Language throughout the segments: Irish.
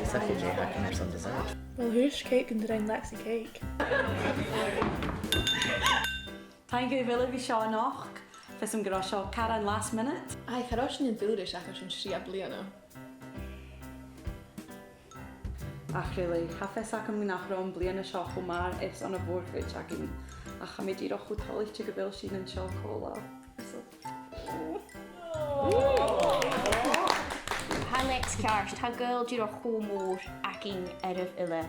FilmG hacking or some dessert. Well, who's cake and doing Lexi cake? Thank you very much for noch. For some grosso Karen last minute. Ai, charos yn ddwydus ac os yn siap liano. Ach, really, hafes ac am nach rom blian y sio chwmar is on a board which ac yn ach am i diro chwtolich ti gyfil sy'n yn sio cola. Ha Lex Karst, ha girl diro chwmwr ac yn erf yle.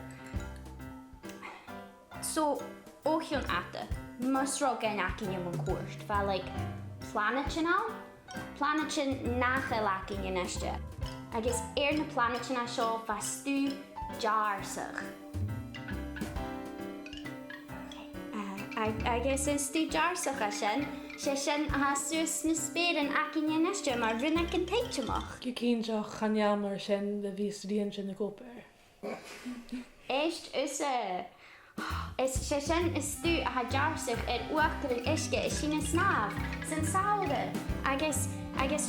So, och yon ata, musro gen ac yn ymwyn cwrst, fa like planetyn al? Planetyn nachel ac yn ynestio. I guess na planetyn a sio fa stu jarsach. I guess it's stu jarsach a sien. Sien a sus na speren ac yn ynestio mar ryn ac yn teitymach. Gw cyn jo chanial mar sien the fi studian sien y goper. Echt usse. Sien is stu a jarsach uachtar yn iske is sy'n snaf. Sy'n sawde. I guess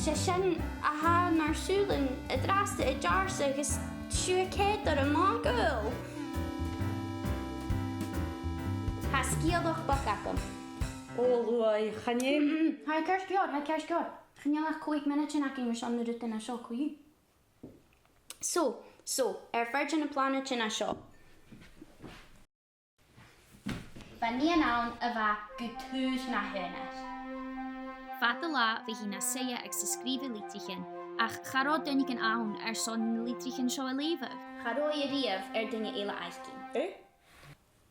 sien a ha mar sŵlyn y draste jarsach is siw ced ar y mogul. Ha sgieldoch bach ac am. O, lwy, chaniem? Hai kers gyr. Chanel ach 5 minutes ac yn rhan yr ydyn a sio cwy. So, fyrgyn y planet yn a sio. Fa ni yn awn y fa gytwys na hynnes. Fad y la fe hi na seia ag sysgrifau litrichen, ach charo dynnig yn awn son litrichen sio y leifaf. Charo I riaf dynnu eile eithgyn. Eh?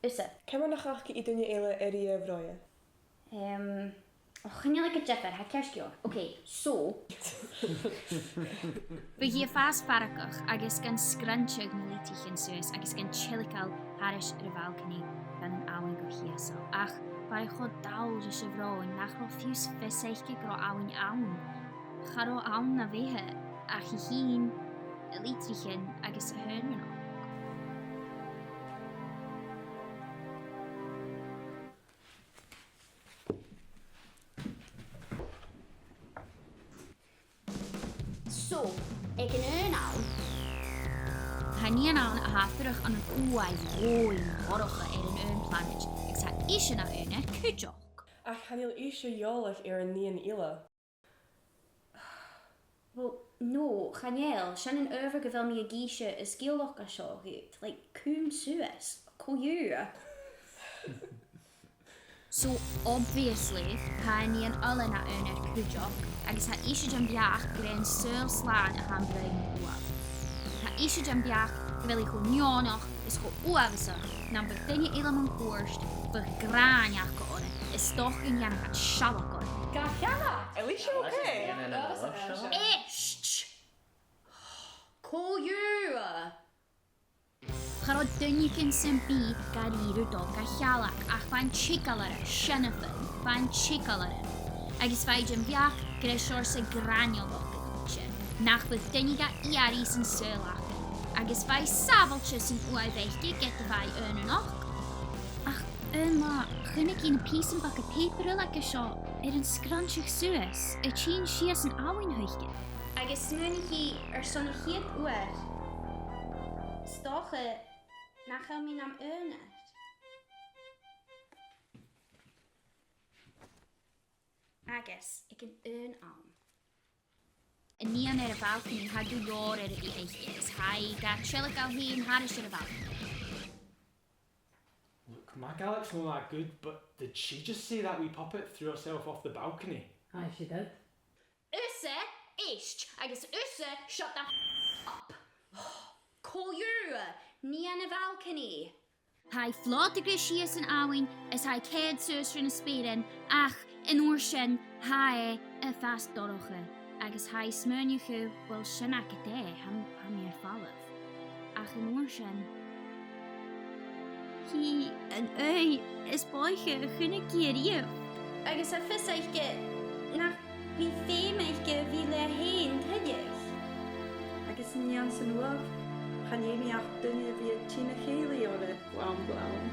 Ysa. Cemar na chach I dynnu eile riaf roia? Chanel ag y jeffer, ha kers gyr. Okay, so. Fe hi a fas faragach ag ys gan sgrantiog na litrichen sys ag ys gan chilical haris yr falcony gan yn awn go hiesol. Ach, bai chod dawl rys y froen nach ro ffiws feseich gro awn. Charo awn na fehe, ach I hun y litrichen ag ys y hyn yno. So, ik yn awn. Hani yn awn a hafyrach an yn ŵai fwy horocha yn planet, ag sa eisiau na yna cydioch. Ach, hanil eisiau iolach nian ila. Wel, no, Chanel, sian yn overgyfel mi a geisio y sgildoch a sio hyd. Like, cwm sues, coiw. So, obviously, ha ni yn ala na yna'r cydioch, ag sa eisiau jam biach gyda'n syl slan a ham bryn uaf. Ha eisiau jam biach gyfel I chwnionoch is go uaf ysach, na'n byddenni eilam yn gwrst, bych gran iach go ore, is doch yn ian at sialach ore. Gachana! Alicia okay? Isht! Coiw! Charo dynnig yn symbi gar i'r dog a chialach ach fa'n chigal ar y sianafyn, fa'n chigal ar y. Ag is fa'i jym fiach gyda sior sy'n granio ddog yn eisiau. Nach bydd dynnig a iari sy'n sylach. Ag is fa'i safol sy'n uai feichdi gyda fa'i yn och. Ach, ma, chynnig i'n pys yn bach y paper ag ysio yn sgrantiach sŵas, y chyn sias yn awyn hwychgyd. Ag is mwyn hi son y hyd uer. Stoche, nachel mi nam ynnes. Agus, ik yn awn. Yn nian y balcony hadw lor y eithgyd, hai ga trelig al hi yn haris y balcony. Look, my Galac's not that good, but did she just say that wee puppet threw herself off the balcony? Aye, she did. Usse, isht, agus usse, shut the up. Call you, ni an y balcony. Hai flot y grisias yn awyn, as hai ced sŵs rhan y speren, ach, yn orsyn, hai y fast doroche. Agus hai smyrniwch yw, wel sy'n ac y de, ham i'r falaf. Ach yn orsyn, hi yn ys boich chynnig gyriw. Agus a ffys eich nach fi ffeim eich fi le hen tydych. Agus nian sy'n waf. Chaniem I ach dynnu fi ti'n y cheili o'r blawn.